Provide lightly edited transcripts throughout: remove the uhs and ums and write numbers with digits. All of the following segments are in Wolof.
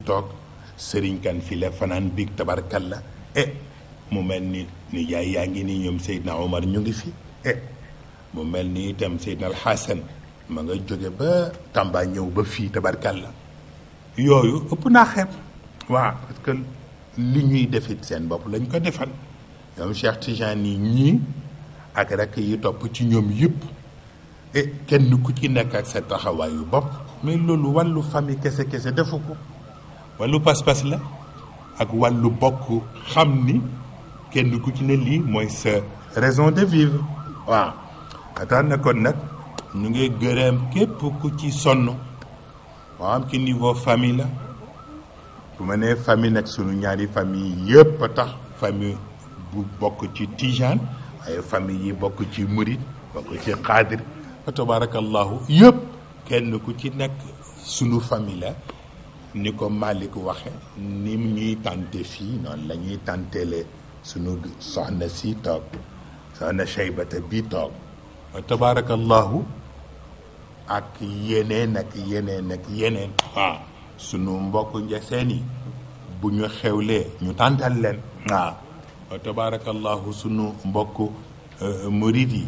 toog sëriñ kan fi la fanaan biig tabarkalla mu mel ni yaay yaa ngi nii ñoom Seydina Omar ñu ngi fi mu mel ni itam Seydina Al Hassan ma nga jóge ba Tamba ñëw ba fii tabarkalla yooyu ëpp naa xeeb waaw parce que li ñuy defit seen bopp lañ ko defal ñoom Cheikh Tijani yi ñii ak rakk yi topp ci ñoom yëpp kenn ku ci nekk ak sa taxawaayu bopp mais loolu wàllu famille kese defu ko wàllu pas-pas la ak wàllu bokk xam ni kenn ku ci ne lii mooy sa raison de vivre waaw tax na kon nag ñu ngi gërëm képp ku ci sonn moo am ci niveau famille la bu ma nee famille nag sunu ñaari famille yëpp a tax famille bu bokk ci Tijaan ay famille yi bokk ci Murid bokk ci Xaadir fa tabarakallahu yëpp kenn ku ci nekk sunu famille la ni ko Malick waxe ni ñuy tànte fii noonu la ñuy tàntele sunu soxna si toog soxna Cheybata bi toog fa tabarakallahu ak yeneen waaw sunu mbokk njeseen yi bu ñu xewlee ñu tàntal leen waaw wa tabarakallahu sunu mbokk murid yi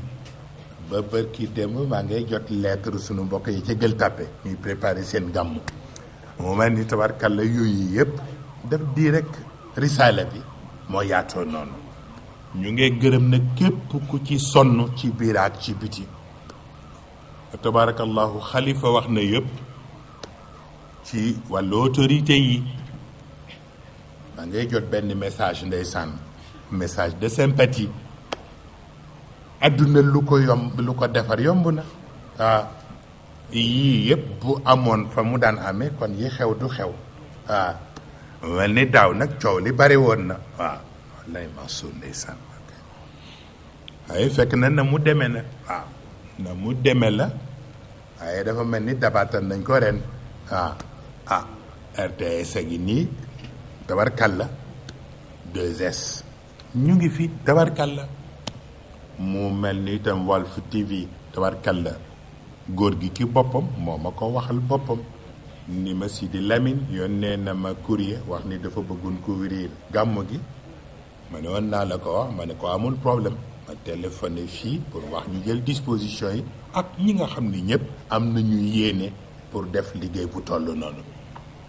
ba bërki dem maa ngay jot lettre sunu mbokk yi ca Gueule Tapée ñuy préparer seen gàmmu mu mel ni tabarkalla yooyu yëpp def di rek risaala bi moo yaatoo noonu ñu ngi gërëm na képp ku ci sonn ci biir ak ci biti tabarakallahu xalifa wax na yëpp ci wàllu autorité yi da ngay jot benn message ndeysaan message de sympathie adduna lu ko yomb lu ko defar yomb na waaw yii yëpp bu amoon fa mu daan amee kon yi xew du xew waaw mel ni daaw nag coow li bari woon na waaw lay Mansour ndeysaan waaye fekk na mu demee na waaw na mu demee la waaye dafa mel ni dabaatal nañ ko ren waaw RTS a ngi nii tabarkalla 2S ñu ngi fi tabarkalla mu mel ni itam Walf TV tabarkalla góor gi ci boppam moo ma ko waxal boppam ni ma Sidi Lamine yónnee na ma courrier wax ni dafa bëggoon couvrir gàmmu gi ma ne woon naa la ko wax ma ne ko amul problème ma téléphoné fii pour wax ñu jël disposition yi ak ñi nga xam ni ñëpp am nañu yéene pour def liggéey bu toll noonu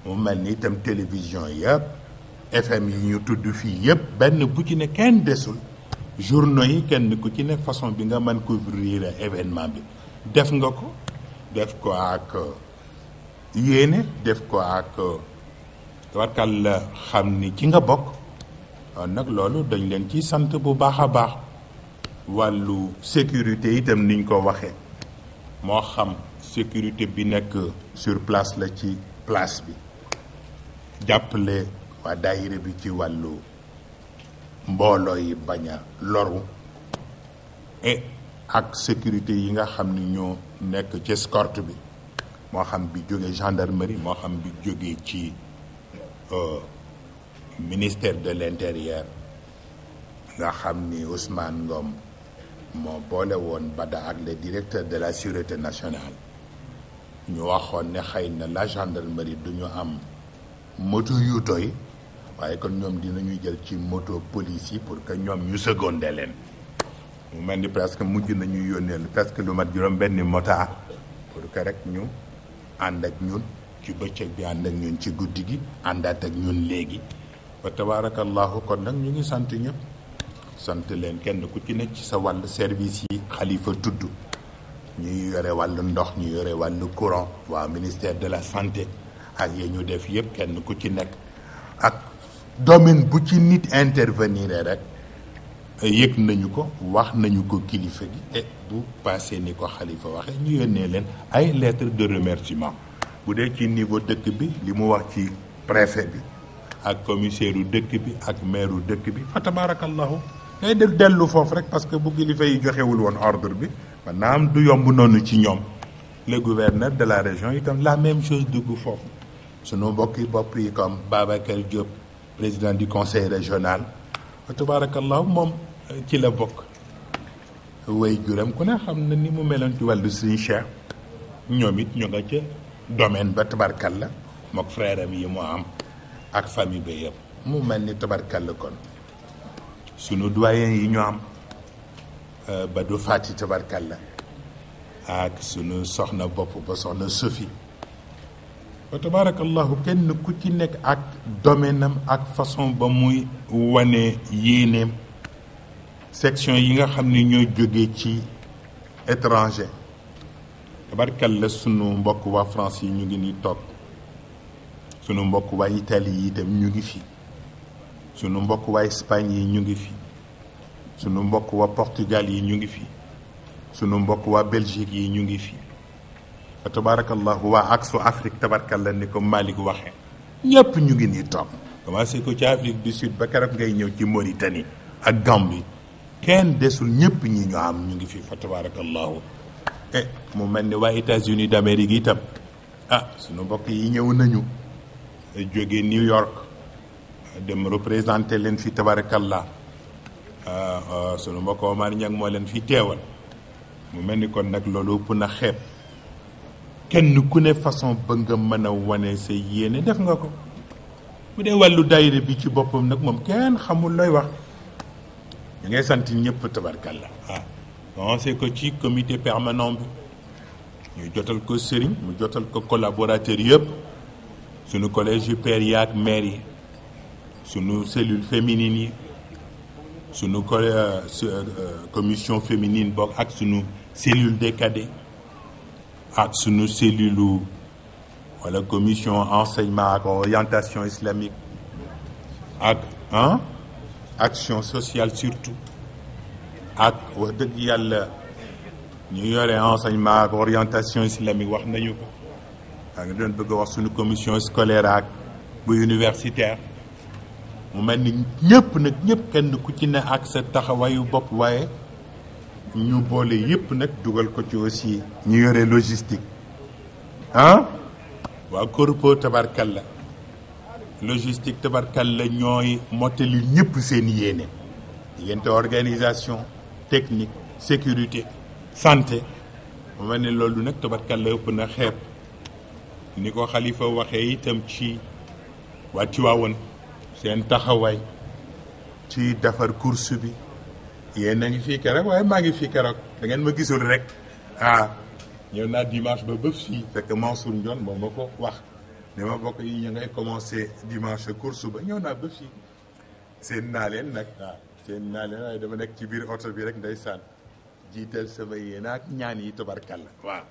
mu mel ni itam télévision yëpp FM yi ñu tudd fii yëpp benn bu ci ne kenn desul journaux yi kenn ku ci ne façon bi nga mën couvrir événement bi def nga ko def ko ak yéene def ko ak warkal la xam ni ci nga bokk nag loolu dañ leen ci sant bu baax a baax wàllu sécurité itam niñ ko waxee moo xam sécurité bi nekk sur place la ci place bi jàppale waa daayira bi ci wàllu mbooloo yi bañ a loru et ak sécurité yi nga xam ni ñoo nekk ci escorte bi moo xam bi jógee gendarmerie moo xam bi jógee ci ministère de l'intérieur nga xam ni Ousmane Ngom moo boole woon Bada ak le directeur de la sûreté nationale ñu waxoon ne xëy na la gendarmerie du ñu am moto yu doy waaye kon ñoom dinañu jël ci moto police yi pour que ñoom ñu secondé leen mu mel ni presque mujj nañu yónneel presque lu mat juróom benn mota pour que rek ñu ànd ak ñun ci bëccëg bi ànd ak ñun ci guddi gi àndaat ak ñun léegi wa tabarakallahu kon nag ñu ngi sant ñëpp sant leen kenn ku ci nekk ci sa wàllu service yi xalifa tudd ñuy yore wàllu ndox ñu yore wàllu courant waa ministère de la santé ak yi ñu def yëpp kenn ku ci nekk ak domaine bu ci nit intervenir rek yëg nañu ko wax nañu ko kilifa gi et bu passé ni ko xalifa waxe ñu yónnee leen ay lettre de remerciement bu dee ci niveau dëkk bi li mu wax ci préfet bi ak commissaire u dëkk bi ak maire u dëkk bi fa tabarakallahu ngay def dellu foofu rek parce que bu kilifa yi joxewul woon ordre bi maanaam du yomb noonu ci ñoom le gouverneur de la région itam la même chose dugg foofu sunu mbokki bopp yi comme Babacar Diop président du conseil régional fa tabarakallahu moom ci la bokk way juram ku ne xam na ni mu meloon ci wàllu Serigne Cheikh ñoom it ñu nga ca domaine ba tabarkal la mook frère am yi mu am ak famille ba yëpp mu mel ni tabarkalla kon sunu doyen yi ñu am ba du fàtti tabarkalla ak sunu soxna bopp ba soxna Sophie wa tabarakallahu kenn ku ci nekk ak domaine am ak façon ba muy wane yéeneem section yi nga xam ne ñoo jógee ci étranger tabarkalla sunu mbokk waa France yi ñu ngi ni toog sunu mbokk waa Italie yi itam ñu ngi fi sunu mbokk waa Espagne yi ñu ngi fi sunu mbokk waa Portugal yi ñu ngi fi sunu mbokk waa Belgique yi ñu ngi fi fa tabarakallahu waa aksu Afrique tabarkalla ni ko Malick waxee ñëpp ñu ngi nii toog commencé ko ci Afrique du Sud ba keroog ngay ñëw ci Mauritanie ak Gambie kenn desul ñëpp ñi ñu am ñu ngi fi fa tabarakallahu mu mel ni waa États-Unis d'Amérique itam sunu mbokk yi ñëw nañu jóge New York dem représenté leen fi tabarakallah sunu mbokk Omar Niang moo leen fi teewal mu mel ni kon nag loolu ëpp na xeeb kenn ku ne façon ba nga mën a wane sa yéene def nga ko bu dee wàllu daayira bi ci boppam nag moom kenn xamul looy wax ñu ngay sant ñëpp tabarkalla commencé ko ci comité permanent bi ñu jotal ko sëriñ mu jotal ko collaborateur yëpp sunu collège yu père yi ak maire yi sunu cellule féminine yi sunu commission féminine bokk ak sunu cellule des cadets ak sunu cellule wala commission enseignement ak orientation islamique ak action sociale surtout ak wax dëgg yàlla ñu yore enseignement ak orientation islamique wax nañu ko waa nga doon bëgg a wax sunu commission scolaire ak bu universitaire mu mel ni ñëpp nag ñëpp kenn ku ci ne ak sa taxawaayu bopp waaye ñu boole yëpp nag dugal ko ci aussi ñu yore logistique waa corpo tabarkalla logistique tabarkalla ñooy mottali ñëpp seen yéene diggante organisation technique sécurité santé mu mel ne loolu nag tabarkalla ëpp na xeeb ni ko xalifa waxee itam ci waa Tiwaawan seen taxawaay ci defar course bi yéen a ngi fii keroog waaye maa ngi fii keroog da ngeen ma gisul rek ñëw naa dimanche ba fii fekk Mansour Ndione moom ma ko wax ne ma bokk yi ñu ngay commencé dimanche course ba ñëw naa ba fii seen naa leen nag seen naa leen waaye dama nekk ci biir oto bi rek ndeysaan jiital sama yéen ak ñaan yi tabarkalla waaw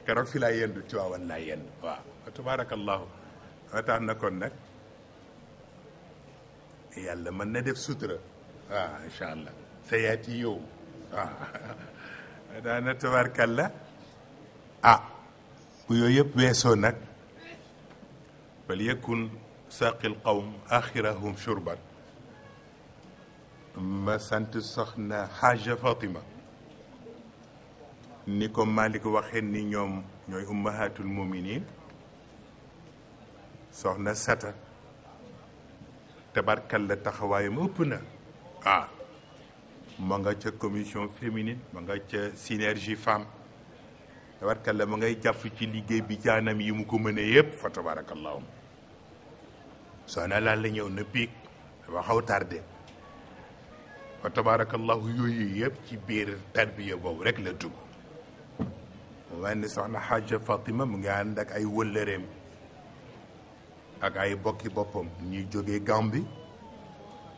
keroog fi laa yendu Tiwaawan laa yendu waaw tabarakallahu wa tax na kon nag yàlla mën na def sutura waaw incha allah sa yaati yow waaw daana tabarkalla bu yooyu yëpp weesoo nag bal yakun saqil qawm axirahum shurban ma sant soxna Haja Fatima ni ko Malick waxee ni ñoom ñooy ummahatul muminin soxna Sata tabarkalla taxawaayam ëpp na ma nga ca commission féminine ma nga ca synergie femme tabarkalla ma ngay jàpp ci liggéey bi jaanam yi mu ko mënee yëpp fa tabarakallahu soxna laal la ñëw na piig dafa xaw tardé fa tabarakallahu yooyu yëpp ci biir tarbiya boobu rek la dugg mu mel ni soxna Haja Fatima mu ngi ànd ak ay wëllëreem ak ay bokki boppam ñuy jógee Gambie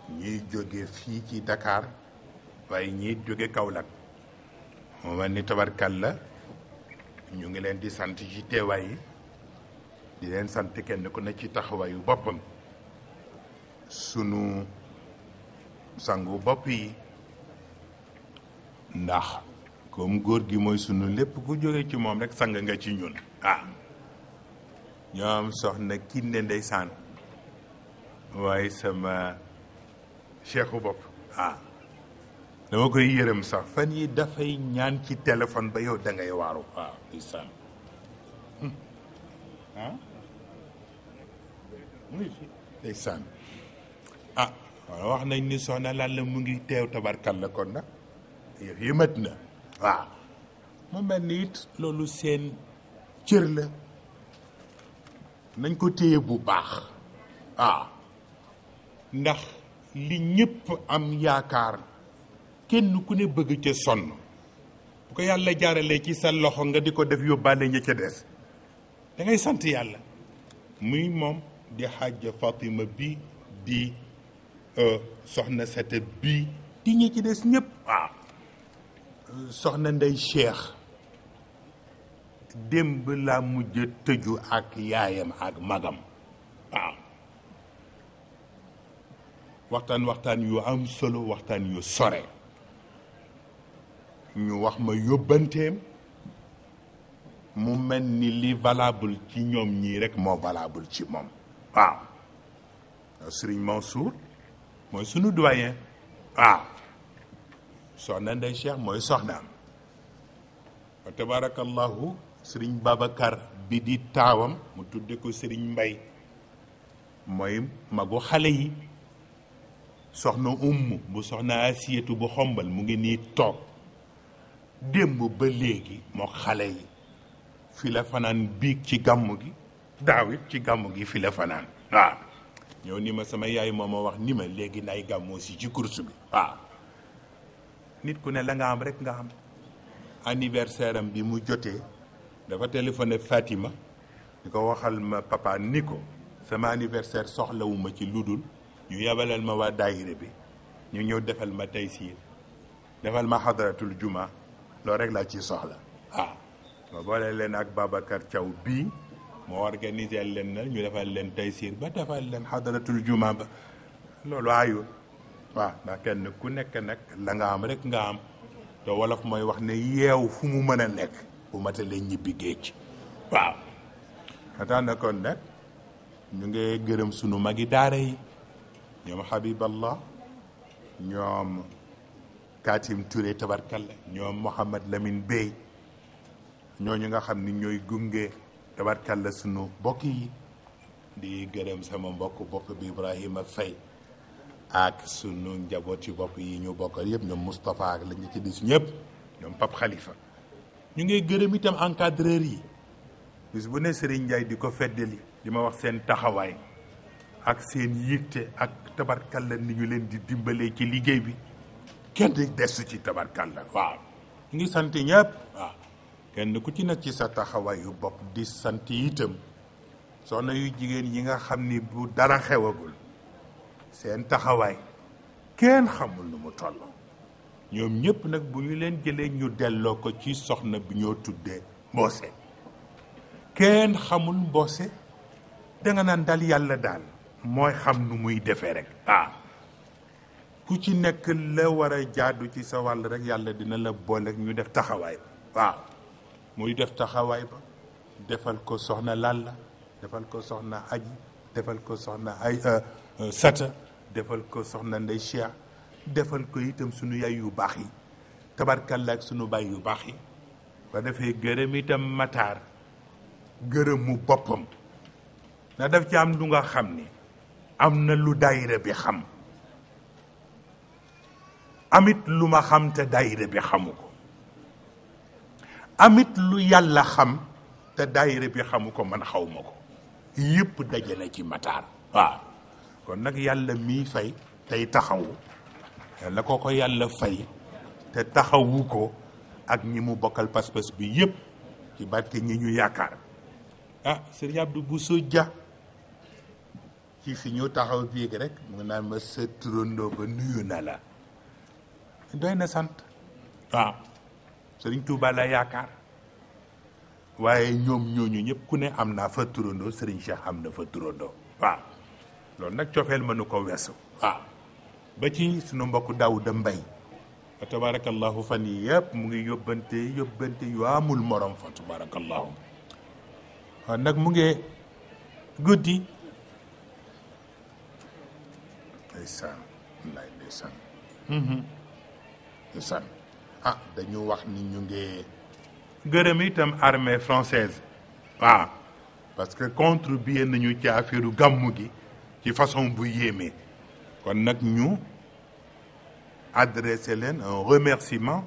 ñuy jógee fii ci Dakar waaye ñiy jóge Kaolack mu mel ni tabarkalla ñu ngi leen di sant ci teewaay yi di leen sant kenn ku ne ci taxawaayu boppam sunu sangu bopp yi ndax comme góor gi mooy sunu lépp ku jóge ci moom rek sang nga ci ñun ñoom soxna Kiné ndeysaan waaye sama cheikhu bopp dama koy yërëm sax fan yi dafay ñaan ci téléphone ba yow da ngay waaru ndeysaan ndeysaan wax nañ ni soxna Lalla mu ngi teew tabarkalla kon nag yëf yi mat na mu mel ni it loolu seen cër la nañ ko téye bu baax ndax li ñëpp am yaakaar kenn ku ne bëgg ca sonn bu ko yàlla jaaralee ci sa loxo nga di ko def yóbbaale ña ca des da ngay sant yàlla muy moom di xaaja Fatima bi di soxna Sata bi di ñi ci des ñëpp soxna Ndey Cheikh démb laa mujj tëju ak yaayam ak magam waxtaan yu am solo waxtaan yu sore ñu wax ma yóbbanteem mu mel ni li valable ci ñoom ñii rek moo valable ci moom Serigne Mansour mooy sunu doyen soxna Ndey Cheikh mooy soxnaam wa tabarakallahu Serigne Babacar bi di taawam mu tudde ko Serigne Mbay mooy magu xale yi soxna bu soxna Asiyatu bu xombal mu ngi nii toog démb ba léegi moo xale yi fi la fanaan biig ci gàmmu gi daawit ci gàmmu gi fi la fanaan ñëw ni ma sama yaay moo ma wax ni ma léegi nay gàmmoo si ci course bi nit ku ne la nga am rek nga am anniversaire am bi mu jotee dafa téléphoné Fatima di ko waxal ma papa ni ko sama anniversaire soxlawuma ci ludul ñu yabalal ma waa daayira bi ñu ñëw defal ma taysiir defal ma xadaratul juma loolu rek laa ci soxla ma boole leen ak Babacar Thiaw bii moo organiser leen na ñu defal leen taysiir ba defal leen xadaratul juma ba loolu ayul ndax kenn ku nekk nag la nga am rek nga am te wolof mooy wax ne yeew fu mu mën a nekk bu matalee ñibbi géej xataa na kon nag ñu ngi gërëm sunu magi daara yi ñoom Habiballah ñoom Katim Touré tabarkalla ñoom Mouhamad Lamine Bey ñooñu nga xam ni ñooy gunge tabarkalla sunu bokk yi di gërëm sama bokk bi Ibrahima Faye ak sunu njaboot ci bopp yi ñu bokkal yëpp ñoom Moustapha ak la ñu ci dis ñëpp ñoom Pape Khalifa ñu ngi gërëm itam encadreur yi bis bu ne Serigne Ndiaye di ko feddali di ma wax seen taxawaay ak seen yitte ak tabarkalla ni ñu leen di dimbalee ci liggéey bi kenn desu ci tabarkalla ñu ngi sant ñëpp kenn ku ci nekk ci sa taxawaayu bopp di sant itam soxna yu jigéen yi nga xam ni bu dara xewagul seen taxawaay kenn xamul nu mu toll ñoom ñëpp nag bu ñu leen jëlee ñu delloo ko ci soxna bi ñoo tuddee mboose kenn xamul mboose danga naan dal yàlla daal mooy xam nu muy defee rek ku ci nekk la war a jaadu ci sa wàll rek yàlla dina la boole ñu def taxawaay muy def taxawaay ba defal ko soxna Lalla defal ko soxna Aji defal ko soxna ay Sata defal ko soxna Ndey Cheikh defal ko itam sunu yaay yu baax yi tabarkalla ak sunu baay yu baax yi ba defee gërëm itam Matar gërëmu boppam na def ci am lu nga xam ni am na lu daayira bi xam amit lu ma xam te daayira bi xamu ko amit lu yàlla xam te daayira bi xamu ko man xaw ma ko yëpp daje na ci Matar kon nag yàlla mii fay tey taxawu yàlla ko yàlla fay te taxawu ko ak ñi mu bokkal pas-pas bi yëpp ci barke ñi ñu yaakaar Sëriñ Abdou Bousso Dia ci fi ñu taxaw biig rek mu naan ma sa turandoo ba nuyu na la doy na sant Sëriñ Touba la yaakaar waaye ñoom ñooñu ñëpp ku ne am naa fa turandoo Sëriñ Cheikh am na fa turandoo loolu nag cofeel mënu ko weesu ba ci sunu mbokk Daouda Mbaye fa tabarakallahu fan yi yëpp mu ngi yóbbante yu amul morom fa tabarakallahu nag mu ngi guddi ndeysaan ndeysaan dañu wax ni ñu ngi gërëm itam armée française parce que contribuer nañu ci affaire gàmmu gi ci façon bu yéeme kon nag ñu adressé leen un remerciement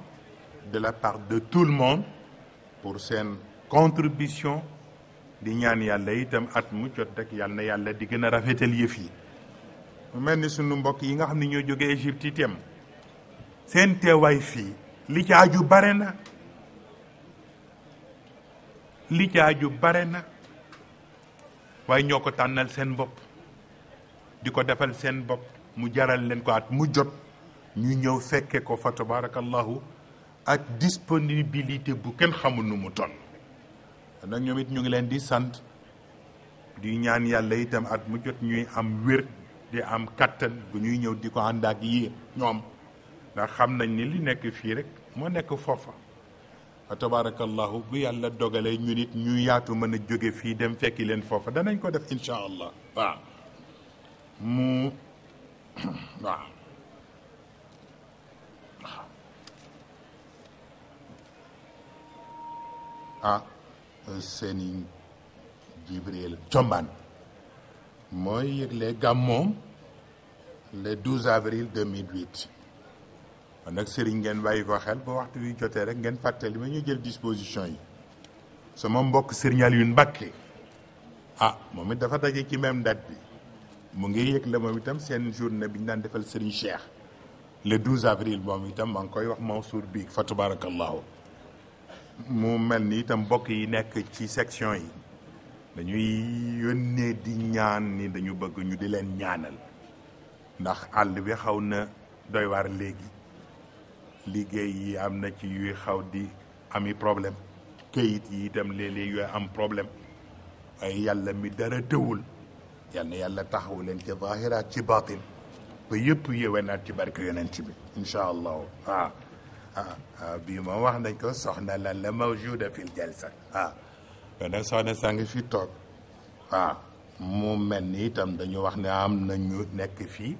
de la part de tout le monde pour seen contribution di ñaan yàlla itam at mu jot rek yàlla na yàlla di gën a rafetal yëf yi. mu mel ni sunu mbokk yi nga xam ne ñoo jógee Égypte itam seen teewaay fii li ci aju bare na, li ci aju bare na, waaye ñoo ko tànnal seen bopp di ko defal seen bopp mu jaral leen ko at mu jot ñu ñëw fekke ko fa tabarakallahu ak disponibilité bu kenn xamul nu mu toll. nag ñoom it ñu ngi leen di sant di ñaan yàlla itam at mu jot ñuy am wér di am kattan bu ñuy ñëw di ko ànd ak yéen ñoom, ndax xam nañ ni li nekk fii rek moo nekk foofa fa tabarakallahu. bu yàlla dogalee ñu nit ñu yaatu mën a jóge fii dem fekki leen foofa danañ ko def insha allah. waaw mu waaw Sëriñ Jibril Combaan mooy yëgle gàmmoom le 12 avril 2008. kon nag sëriñ ngeen bàyyi ko xel ba waxtu wi jotee rek ngeen fàttali ma ñu jël disposition yi. sama mbokk Sëriñ Aliou Mbacké moom it dafa daje ci même date bi mu ngi yëgle moom itam seen journée bi ñu daan defal Sëriñ Cheikh le 12 avril moom itam maa ngi koy wax Mansour bi fa tabarakallahu. mu mel ni itam mbokk yi nekk ci section yi dañuy yónnee di ñaan ni dañu bëgg ñu di leen ñaanal ndax àll bi xaw na doy waar léegi, liggéey yi am na ci yuy xaw di ami problème, këyit yi itam léeg-léeg yooy am problème, ay yàlla mi dara tëwul yal na yàlla taxawu leen ci zahiraat ci baatin ba yëpp yéwénaat ci barke yonent bi incha allahu. bii moom wax nañ ko soxna la mawjuda fil jalsa. kon nag soxna saa ngi fi toog. mu mel ni itam dañu wax ne am na ñu nekk fii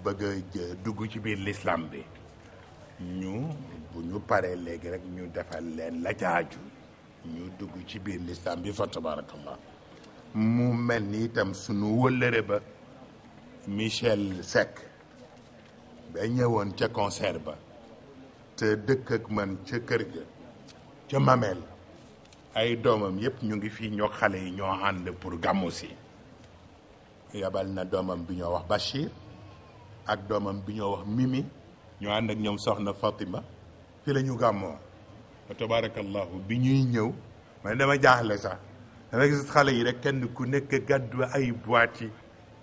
bëgg a dugg ci biir l'islam bi, bu ñu paree léegi rek ñu defal leen la caaju ñu dugg ci biir l'islam bi fa tabarakallah. mu mel ni itam sunu wëllëre ba Michel Seck ba ñëwoon ca concert ba te dëkk ak man ca kër ga ca Mamel, ay doomam yépp ñu ngi fii ñoo xale yi ñoo ànd pour gàmmu si. yabal na doomam bi ñoo wax Bachir ak doomam bi ñoo wax Mimi, ñoo ànd ak ñoom soxna Fatima fi la ñu gàmmoo wa tabarakallahu. bi ñuy ñëw man dama jaaxle sax, dama gis xale yi rek kenn ku nekk gàddu ay boîtes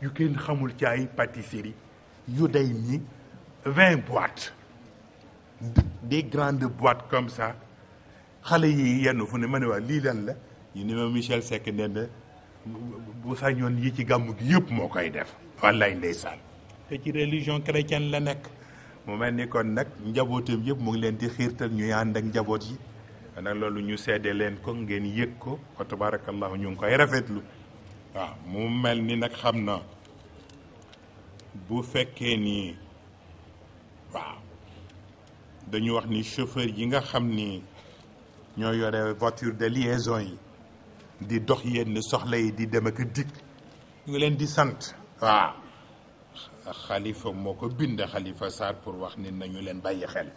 yu kenn xamul ci ay pâtisserie yu day ni 20 boîtes, des grandes boîtes comme ça. xale yi yenn fu ne ma ne waa lii lan la ñu ne ma Michel Seck nee na bu sañoon yi ci gàmmu gi yëpp moo koy def. wallaay ndeysaan, te ci religion chrétienne la nekk. mu mel ni kon nag njabootam yëpp mu ngi leen di xiirtal ñuy ànd ak njaboot yi. nag loolu ñu seede leen ko ngeen yëg ko fa tabarakallahu ñu ngi koy rafetlu. waaw mu mel ni nag xam na bu fekkee ni waaw dañu wax ni chauffeur yi nga xam ni ñoo yore voiture de liaison yi di dox yenn soxla yi di dem ak dikk ñu ngi leen di sant. waaw xalifa moo ko bind, Xalifa Sarr, pour wax ni nañu leen bàyyi xel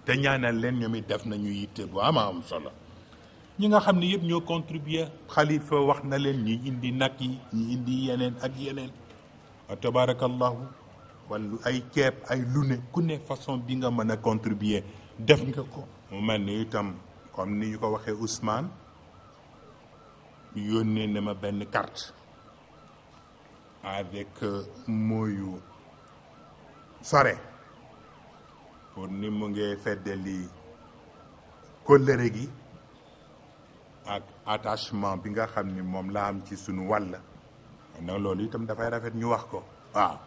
te ñaanal leen. ñoom it def nañu yitte bu am solo. ñi nga xam ne yëpp ñoo contribuer, xalifa wax na leen, ñi indi nag yi, ñi indi yeneen ak yeneen wa tabarakallahu. wala ay ceeb ay lu ne ku ne façon bi nga mën a contribuer def nga ko. mu mel ni itam comme ni ñu ko waxee Ousmane yónnee na ma benn carte avec mooyu sore pour ni mu ngi feddali kóllëre gi ak attachement bi nga xam ni moom la am ci sunu wàll. nag loolu itam dafay rafet ñu wax ko. waaw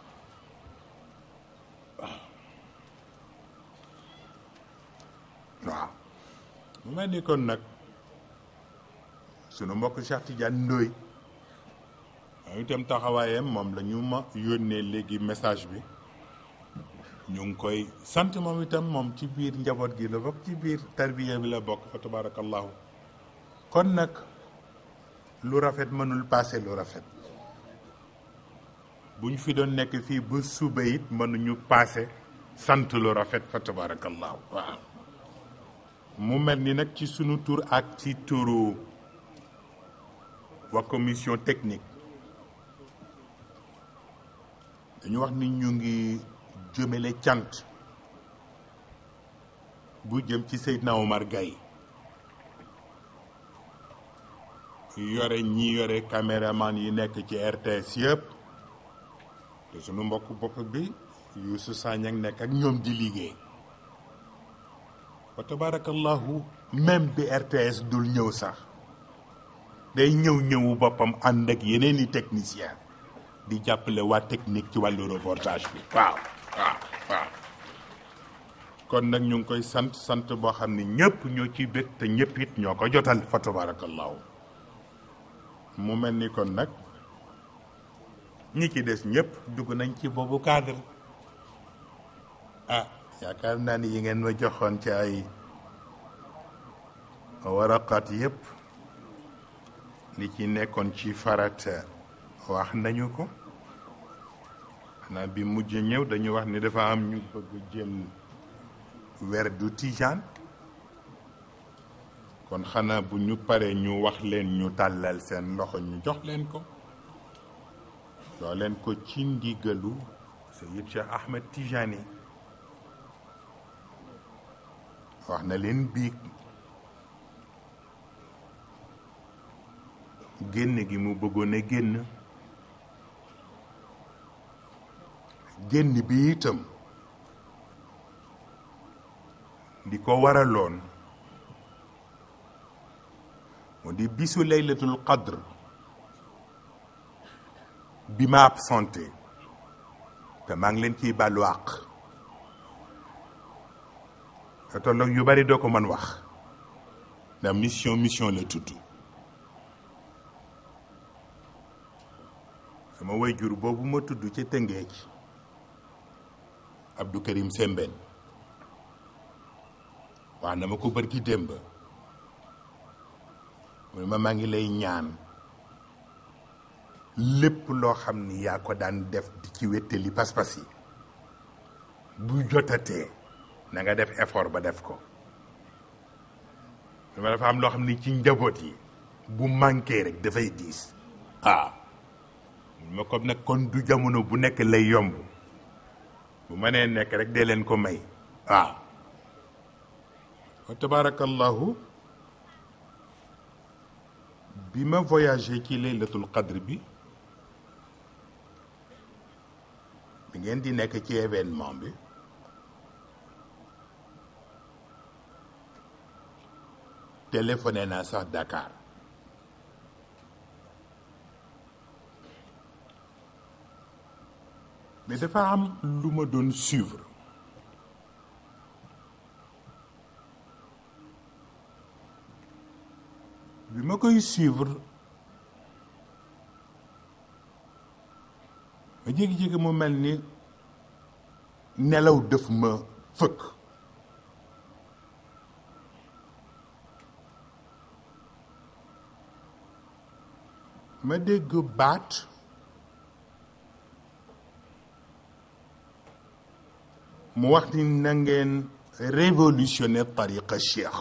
mu mel ni kon nag sunu mbokk Cheikh Tidiane Ndoye moom itam taxawaayam moom la ñu ma yónnee léegi message bi. ñu ngi koy sant moom itam, moom ci biir njaboot gi la bokk, ci biir tarbiya bi la bokk fa tabarakallahu. kon nag lu rafet mënul passé lu rafet. bu ñu fi doon nekk fii ba suba it mënuñu passé sant lu rafet fa tabarakallahu. waaw mu mel ni nag ci sunu tur ak ci turu waa commission technique dañu wax ni ñu ngi jëmale cant bu jëm ci Seydina Omar Gaye yore ñi yore caméraman yi nekk ci RTS yëpp te sunu mbokk bopp bi Youssou Sagnang nekk ak ñoom di liggéey wa tabarakallahu même bi RTS dul ñëw sax day ñëwu boppam ànd ak yeneen i technicien di jàppale waa technique ci wàllu reportage bi waaw kon nag ñu ngi koy sant boo xam ne ñëpp ñoo ciy bég te ñëpp it ñoo ko jotal fa tabarakallahu mu mel ni kon nag ñi ci des ñëpp dugg nañ ci boobu cadre yaakaar naa ni yi ngeen ma joxoon ci ay waraqat yëpp li ci nekkoon ci farata wax nañu ko xanaa bi mujj ñëw dañu wax ni dafa am ñu bëgg jël werdu tijaan kon xanaa bu ñu paree ñu wax leen ñu tàllal seen loxo ñu jox leen ko doo leen ko ci ndigalu Sayyid Cheikh Ahmed Tijani wax na leen biig génn gi mu bëggoon a génn bi itam di ko waraloon mu di bisu laylatul qadr bi ma absenté te maa ngi leen ciy bàllu àq te tolloog yu bari doo ko mën wax ndax mission la tudd sama waajur boobu ma tudd ca Tëngéej Abdou Karim Sembène wax na ma ko bërki démb mu ma maa ngi lay ñaan lépp loo xam ni yaa ko daan def di ci wéttali pas-pas yi bu jotatee na nga def effort ba def ko dama dafa am loo xam ni ci njaboot yi bu manqué rek dafay diis ma ko nag kon du jamono bu nekk lay yomb bu mënee nekk rek dee leen ko may wa tabarakallahu bi ma voyagé ci laylatul qadr bi ngeen di nekk ci événement bi téléphoné naa sax Dakar mais dafa am lu ma doon suivre bi ma koy suivre ma jékki-jékki mu mel ni nelaw def ma fëkk ma dégg baat mu wax ni na ngeen révolutionner tariqa cheikh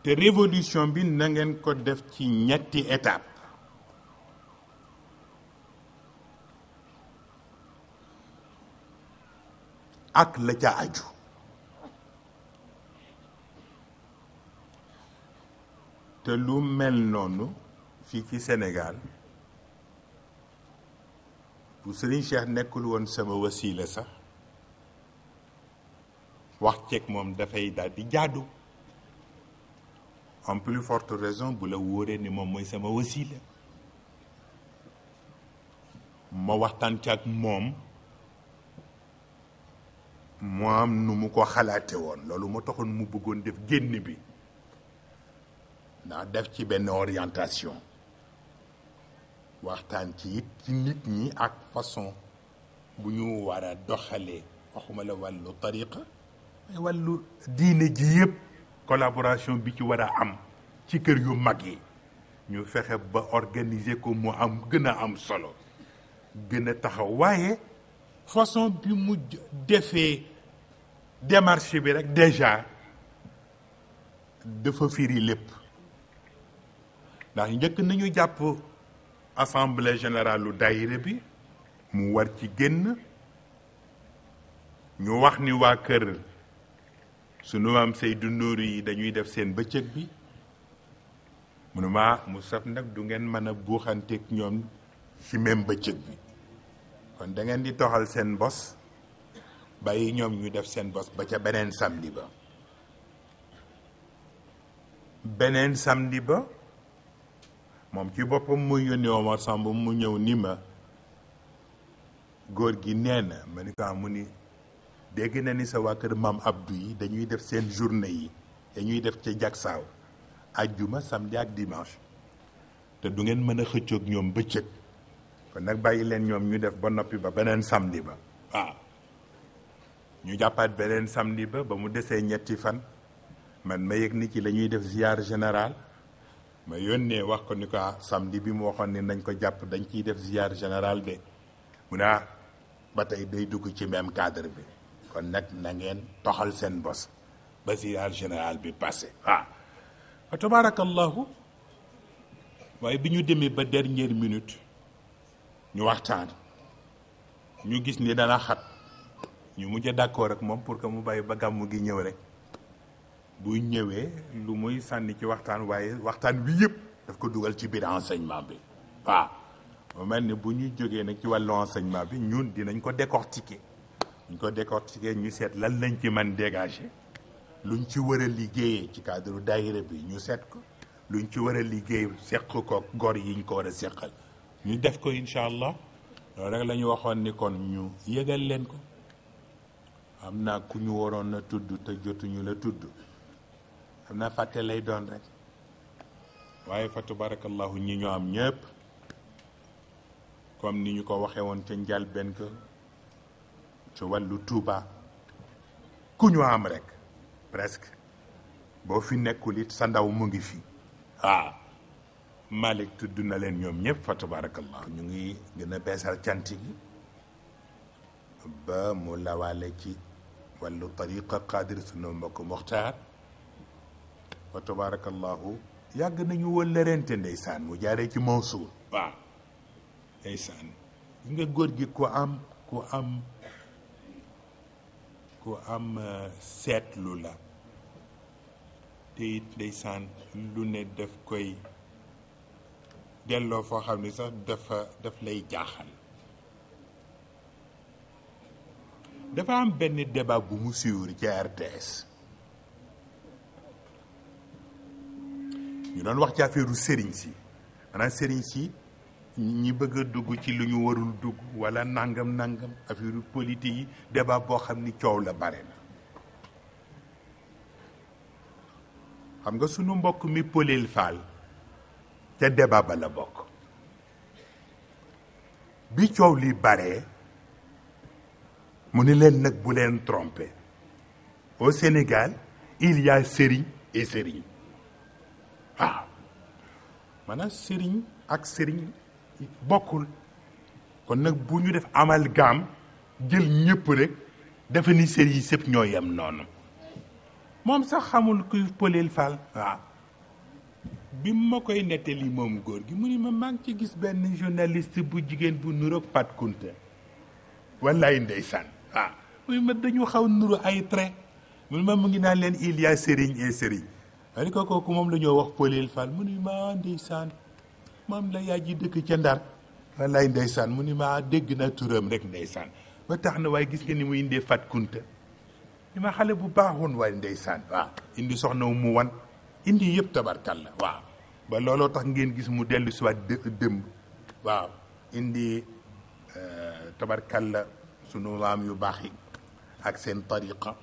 te révolution bi na ngeen ko def ci ñetti étape ak la ca aju te lu mel noonu fii ci Sénégal bu Serigne Cheikh nekkul woon sama wasila sax wax ceeg moom dafay daal di jaadu en plus forte raison bu la wóoree ni moom mooy sama wasila ma waxtaan ci ak moom mu am nu mu ko xalaate woon loolu moo taxoon mu bëggoon def génn bi ndax def ci benn orientation waxtaan ci it ci nit ñi ak façon bu ñu war a doxalee waxuma la wàllu tariqa mais wàllu diine ji yëpp collaboration bi ci war a am ci kër yu mag yi ñu fexe ba organiser ko mu am gën a am solo gën a taxaw waaye façon bi mu defee démarche bi rek déjà dafa firi lépp ndax njëkk nañu jàpp assemblée générale lu daayira bi mu war ci génn ñu wax ni waa kër sunu maam Seydou Nourou yi dañuy def seen bëccëg bi mu ne ma mu saf nag du ngeen mën a buuxanteeg ñoom ci même bëccëg bi kon da ngeen di toxal seen bos bàyyi ñoom ñu def seen bos ba ca beneen samedi ba moom ci boppam muy yónni Omar Samb mu ñëw ni ma góor gi nee na ma ni ko mu ni dégg na ni sa waa kër maam Abdou yi dañuy def seen journée yi dañuy def ca jagsaaw ajjuma samedi ak dimanche te du ngeen mën a xëccoog ñoom bëccëg kon nag bàyyi leen ñoom ñu def ba noppi ba beneen samedi ba waaw ñu jàppaat beneen samedi ba mu desee ñetti fan man ma yëg ni ci la ñuy def ziar général ma yónnee wax ko ni ko samedi bi mu waxoon ni nañ ko jàpp dañ ciy def ziar général de mu ne ba tey day dugg ci même cadre bi kon nag na ngeen toxal seen bos ba ziar général bi passé wa tabarakallahu waaye bi ñu demee ba dernière minute ñu waxtaan ñu gis ni dana xat ñu mujj a d'accord ak moom pour que mu bàyyi ba gàmmu gi ñëw rek buy ñëwee lu muy sànni ci waxtaan waaye waxtaan wi yëpp daf ko dugal ci biir enseignement bi waaw mu mel ni bu ñu jógee nag ci wàllu enseignement bi ñun dinañ ko décortiquer ñu seet lan lañ ci mën dégager luñ ci war a liggéeyee ci cadre daayira bi ñu seet ko luñ ci war a liggéey seq ko gor yi ñu ko war a seqal ñu def ko incha allah loolu rek la ñu waxoon ni kon ñu yëgal leen ko am naa ku ñu waroon a tudd te jotuñu la tudd xam naa fàtte lay doon rek waaye fa tabarakallahu ñi ñu am ñëpp comme ni ñu ko waxee woon ca njalbeen ka ca wàllu Tuuba ku ñu am rek presque boo fi nekkul it sa ndaw mu ngi fi Malick tudd na leen ñoom ñëpp fa tabarakallahu ñu ngi gën a beesal cant gi ba mu lawaale ci wàllu tariqa qadir sunu mbokk Muxtaar fa tabarakallahu yàgg nañu wëllërente ndeysaan mu jaaree ci Mansour ndeysaan nga góor gi ku am seetlu la te it ndeysaan lu ne daf koy delloo foo xam ne sax daf lay jaaxal dafa am benn débat bu mu suivre ci RTS ñu doon wax ci affaire sëriñ si maanaam sëriñ si ñi bëgg a dugg ci lu ñu warul dugg wala nangam affaire politique yi débat boo xam ni coow la bare na xam nga sunu mbokk mi Polel Fall ca débat ba la bokk bi coow li bare mu ni leen nag bu leen tromper au Sénégal il y a sëriñ et sëriñ maanaam sëriñ ak sëriñ bokkul kon nag bu ñu def amalgame jël ñëpp rek dafa ni sëriñ sëpp ñoo yem noonu moom sax xamul kuy Polel Fall bi ma koy nettali moom góor gi mu ni ma maa ngi ci gis benn journaliste bu jigéen bu nuroog Pat Kunta wallaay ndeysaan mu ni ma dañu xaw nuru ay trait mu ni ma mu ngi naan leen il y a sëriñ et sëriñ ma ni ko kooku moom la ñoo wax Polel Fall mu ni ma ndeysaan moom la yaay ji dëkk ca Ndar wallaay ndeysaan mu ni ma dégg na turam rek ndeysaan ba tax na waaye gis nga ni mu indee Fat Kunta ni ma xale bu baaxoon waaye ndeysaan indi soxna mu wan indi yëpp tabarkalla ba looloo tax ngeen gis mu dellu si waat dëmb indi tabarkalla sunu maam yu baax yi ak seen tariqa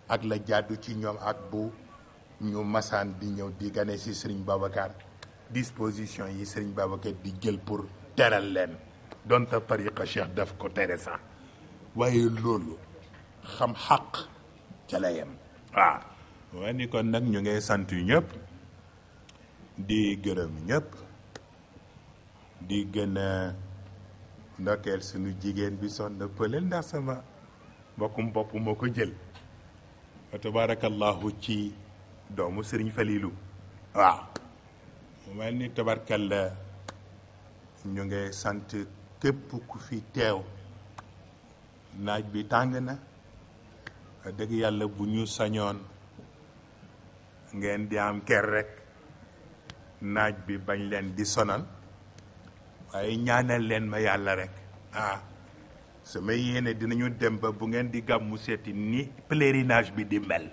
ak la jàddu ci ñoom ak bu ñu masaan di ñëw di gane si Serigne Babacar disposition yi Serigne Babacar di jël pour teral leen donte tariqa cheikh daf ko tere sax waaye loolu xam xaq ca la yem waaye ni kon nag ñu ngay sant yu ñëpp di gërëm ñëpp di gën a ndokkeel suñu jigéen bi soxna Pëlel ndax sama mbokkum bopp moo ko jël wa tabarakallahu ci doomu Sëriñ Falilu waaw mu mel ni tabarkalla ñu ngi sant képp ku fi teew naaj bi tàng na dëgg yàlla bu ñu sañoon ngeen di am ker rek naaj bi bañ leen di sonal waaye ñaanal leen ma yàlla rek sama yéene dinañu dem ba bu ngeen di gàmmu seeti ni pèlerinage bi di mel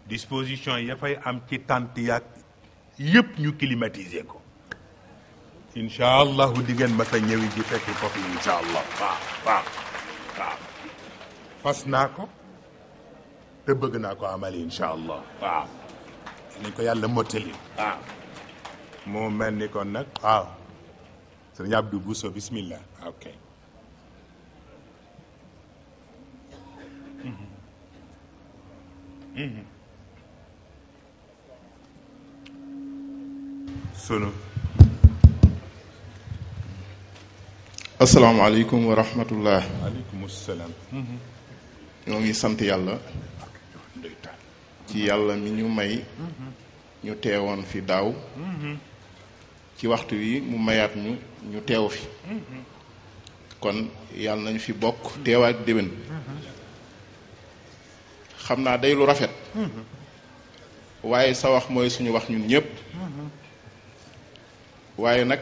disposition ya fay am ci tente yaag yëpp ñu climatiser ko incha allahu di ngeen ma sa ñëwi ji fekk ko fi incha allah waaw fas naa ko te bëgg naa ko amali incha allah waaw nañ ko yàlla mottali waaw moo mel ni kon nag waaw sëriñ Abdou Bousso bismillah ok sunu asalaamaaleykum wa rahmatullah. waaleykum salaam. ñoo ngi sant yàlla ci yàlla mi ñu may ñu teewoon fi daaw ci waxtu wi mu mayaat ñu teew fi kon yàlla nañu fi bokk teewaat déwén xam naa day lu rafet waaye sa wax mooy suñu wax ñun ñëpp waaye nag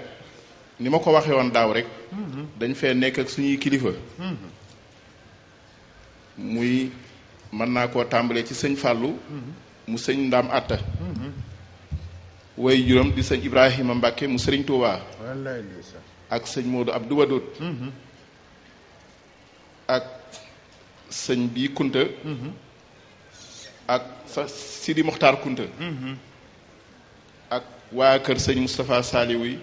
ni ma ko waxee woon daaw rek dañ fee nekk ak suñuy kilifa muy mën naa koo tàmbalee ci sëñ Fàllu mu sëñ Ndaam Atta way juróom di sëñ Ibrahima Mbàkke mu sëriñ Tuubaa ak sëñ Moodu Abdu Wadoot ak sëñ bii Kunta ak sa Sidi Moxtaar Kunta ak waa kër sëñ Moustapha Saliou yi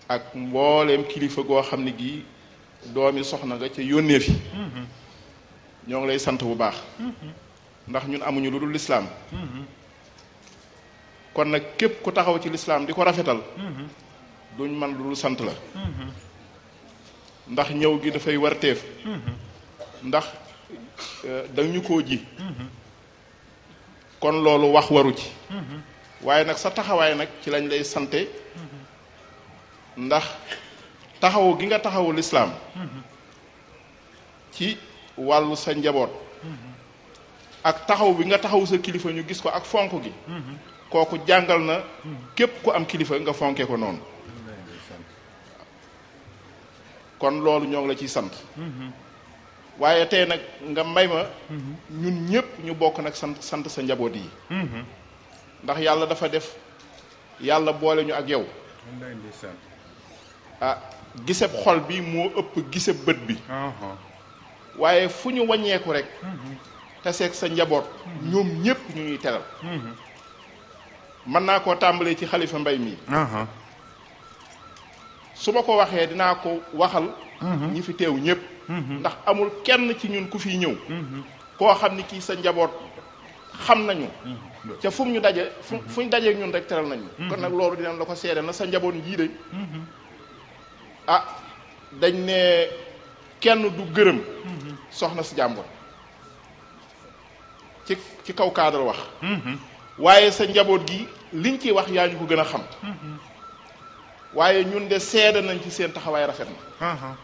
ak mbooleem kilifa goo xam ne gii doomi soxna nga ca yónnee fi ñoo ngi lay sant bu baax ndax ñun amuñu lu dul lislaam kon nag képp ku taxaw ci lislaam di ko rafetal duñ man lu dul sant la ndax ñëw gi dafay warteef ndax dañu koo ji kon loolu wax waru ci waaye nag sa taxawaay nag ci lañ lay sante ndax taxawu gi nga taxawu lislaam ci wàllu sa njaboot ak taxaw bi nga taxawu sa kilifa ñu gis ko ak fonk gi kooku jàngal na képp ku am kilifa nga fonke ko noonu kon loolu ñoo ngi la ciy sant waaye tey nag nga may ma ñun ñëpp ñu bokk nag sant sa njaboot yi ndax yàlla dafa def yàlla boole ñu ak yow giseb xol bi moo ëpp giseb bët bi waaye fu ñu wàññeeku rek te seeg sa njaboot ñoom ñëpp ñu ñuy teral mën naa koo tàmbalee ci xalifa mbay mi su ma ko waxee dinaa ko waxal ñi fi teew ñëpp ndax amul kenn ci ñun ku fi ñëw koo xam ni kii sa njaboot xam nañu ca fu mu ñu daje fu ñu dajeeg ñun rek teral nañu kon nag loolu dinañ la ko seede na sa njaboot njii de dañ ne kenn du gërëm soxna si jàmbur ci kaw cadre wax waaye sa njaboot gi liñ ciy wax yaa ñu ko gën a xam waaye ñun de seede nañ ci seen taxawaay rafet na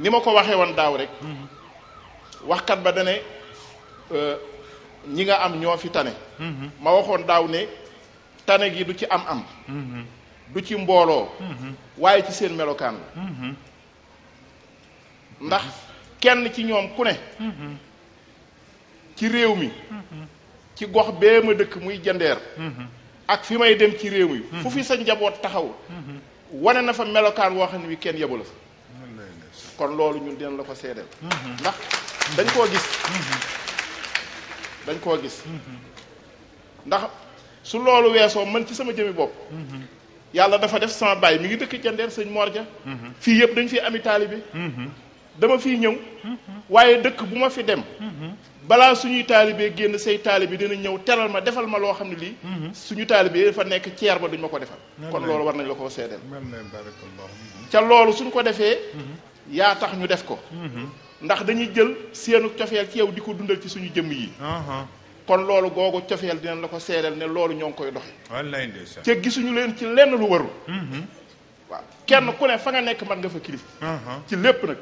ni ma ko waxee woon daaw rek waxkat ba dane ñi nga am ñoo fi tane ma waxoon daaw ne tane gi du ci am du ci mbooloo waaye ci seen melokaan la ndax kenn ci ñoom ku ne ci réew mi ci gox bee ma dëkk muy jandeer ak fi may dem ci réew mi fu fi sa njaboot taxaw wane na fa melokaan woo xam ne wi kenn yebu la fa kon loolu ñun dinañ la ko seedeel ndax dañ koo gis ndax su loolu weesoo man ci sama jëmi bopp yàlla dafa def sama baay mi ngi dëkk jandeer sëñ Morja fii yëpp dañ fi ami taalibe dama fii ñëw waaye dëkk bu ma fi dem balaa suñuy taalibe génn say taalibe dina ñëw teral ma defal ma loo xam ne lii suñu taalibe dafa nekk ceer ba duñ ma ko defal kon loolu war nañ la koo seedeel ca loolu suñ ko defee yaa tax ñu def ko ndax dañuy jël seenu cofeel ci yow di ko dundal ci suñu jëmm yi kon loolu googu cofeel dinañ la ko seedeel ne loolu ñoo ngi koy doxe wallaay ndeysaan te gisuñu leen ci lenn lu warul waaw kenn ku ne fa nga nekk man nga fa kilif ci lépp nag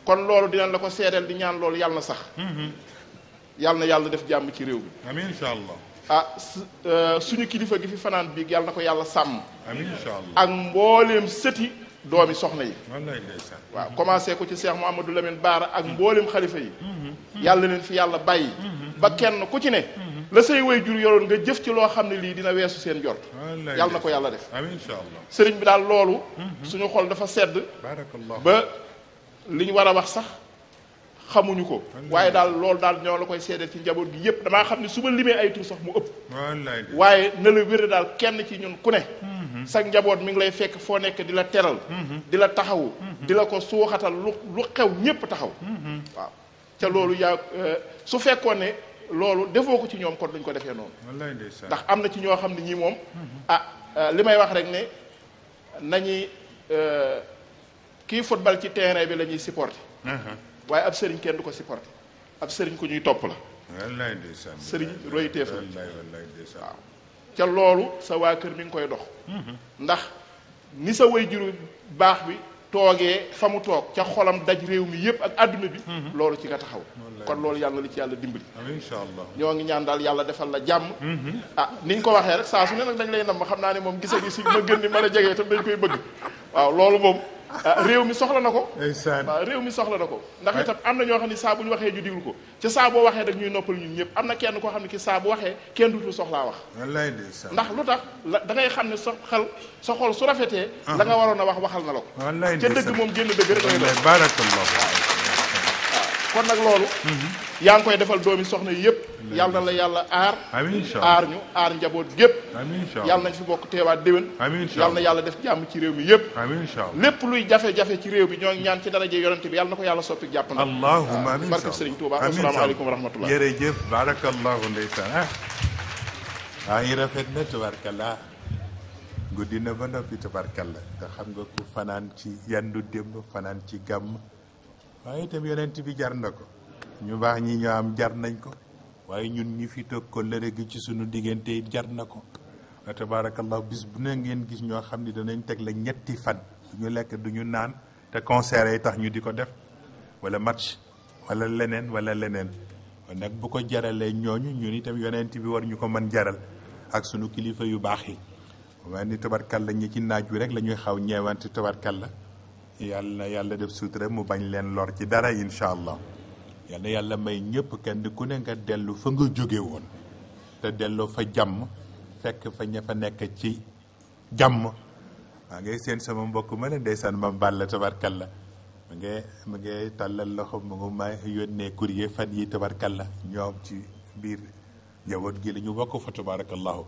kon loolu dinañ la ko seedeel di ñaan loolu yàlla na sax yàlla na yàlla def jàmm ci réew mi amiin incha allah suñu kilifa gi fi fanaan biig yàlla na ko yàlla sàmm amiin incha allah ak mbooleem sëti doomi soxna yi wallaay ndeysaan waaw commencé ko ci Cheikh Mouhamadou Lamine Baara ak mbooleem xalifa yi yàlla leen fi yàlla bàyyi ba kenn ku ci ne la say way jur yoroon nga jëf ci loo xam ne lii dina weesu seen jort yàlla na ko yàlla def amiin incha allah sëriñ bi daal loolu suñu xol dafa sedd barakallah ba li ñu war a wax sax xamuñu ko waaye daal loolu daal ñoo la koy seedeel ci njaboot gi yépp damaa xam ne su ma limee ay tur sax mu ëpp waaye na la wér daal kenn ci ñun ku ne sa njaboot mi ngi lay fekk foo nekk di la teral di la taxawu di la ko suuxatal lu xew ñépp taxaw waaw ca loolu yaa su fekkoon ne loolu defoo ko ci ñoom kon duñ ko defee noonu ndax am na ci ñoo xam ne ñii moom li may wax rek ne nañuy kii football ci terrain bi la ñuy supporter waaye ab sëriñ kenn du ko supporter ab sëriñ ku ñuy topp la sëriñ royteef la waaw ca loolu sa waa kër mi ngi koy dox ndax ni sa way juru baax bi toogee fa mu toog ca xolam daj réew mi yépp ak àdduna bi loolu ci nga taxaw kon loolu yàlla na li ci yàlla dimbali insha allah ñoo ngi ñaan daal yàlla defal la jàmm niñ ko waxee rek saa su ne nag dañ lay nam ma xam naa ne moom gise gi si ma gën ni mën a jegee tam dañ koy bëgg waaw loolu moom réew mi soxla na ko waaw réew mi soxla na ko ndax itam am na ñoo xam ne saa bu ñu waxee ñu diglu ko ci saa boo waxee rek ñuy noppal ñun ñëpp am na kenn koo xam ne ki saa bu waxee kenn duutul soxlaa wax ndax lu tax da ngay xam ne sa xol su rafetee la nga waroon a wax waxal na la ko ca dëgg moom génn dëgg rek lay doon barakallah kon nag loolu yaa ngi koy defal doomi soxna yi yëpp yàlla na la yàlla aar aar ñu aar njaboot gépp yàlla nañ fi bokk teewaat déwén yàlla na yàlla def jàmm ci réew mi yëpp lépp luy jafe-jafe ci réew mi ñoo ngi ñaan ci daraje yonente bi yàlla na ko yàlla soppi jàpp na allahumma amiin barke Sëriñ Tuuba asalaamaaleykum wa rahmatullah jërëjëf barakallahu ndeysaan yi rafet na tabarkalla guddi na ba noppi tabarkalla te xam nga ku fanaan ci yandu démb fanaan ci gàmm waaye itam yonent bi jar na ko ñu baax ñi ñoo am jar nañ ko waaye ñun ñi fi toog ko lëre gi ci sunu diggante it jar na ko wa tabarakallah bis bu ne ngeen gis ñoo xam ni danañ teg la ñetti fan du ñu lekk du ñu naan te concert yi tax ñu di ko def wala match wala leneen kon nag bu ko jaralee ñooñu ñun itam yonent bi war ñu ko mën jaral ak sunu kilifa yu baax yi waaye ni tabarkalla ñi ci naaj wi rek la ñuy xaw ñeewanti tabarkalla yàlla def sutura mu bañ leen lor ci dara incha allah yàlla may ñëpp kenn ku ne nga dellu fa nga jóge woon te delloo fa jàmm fekk fa ña fa nekk ci jàmm maa ngi seen sama mbokk ma ne ndeysaan ma bàll tabarkalla ma ngi tàllal loxo mu ngi ma yónnee courrier fan yi tabarkalla ñoom ci biir njaboot gi la ñu bokk fa tabarakallahu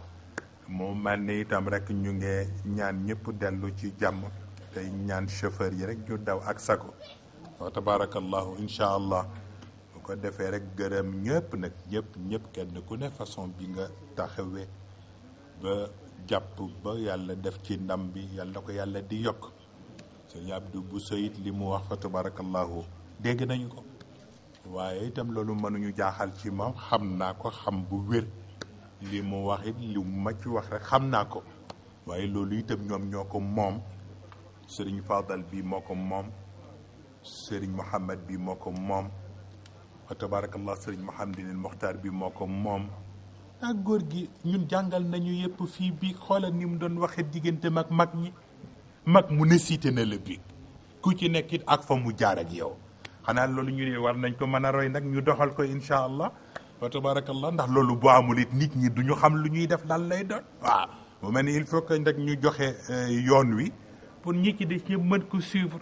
moom man ne itam rek ñu ngi ñaan ñëpp dellu ci jàmm tey ñaan chauffeur yi rek ñu daw ak sago wa tabarakallahu incha allah bu ko defee rek gërëm ñëpp nag ñëpp kenn ku ne façon bi nga taxawee ba jàpp ba yàlla def ci ndam bi yàlla na ko yàlla di yokk sëñ Abdou bu sayit li mu wax fa tabarakallahu dégg nañu ko waaye itam loolu mënuñu jaaxal ci moom xam naa ko xam bu wér li mu wax it li mu ma ci wax rek xam naa ko waaye loolu itam ñoom ñoo ko moom sëriñ Fadal bi moo ko moom sëriñ Mouhamad bi moo ko moom wa tabarakallah sëriñ Mouhamadinil Mokhtar bi moo ko moom ak góor gi ñun jàngal nañu yëpp fii bi xoolal ni mu doon waxee diggante mag ñi mag mu ne cité na la bi ku ci nekk it ak fa mu jaar ak yow xanaa loolu ñu ne war nañ ko mën a roy nag ñu doxal ko incha allah wa tabarakallah ndax loolu bu amul it nit ñi duñu xam lu ñuy def lan lay doon waaw mu mel ni il faut que nag ñu joxe yoon wi pour ñi ci des ñëpp mën ko suivre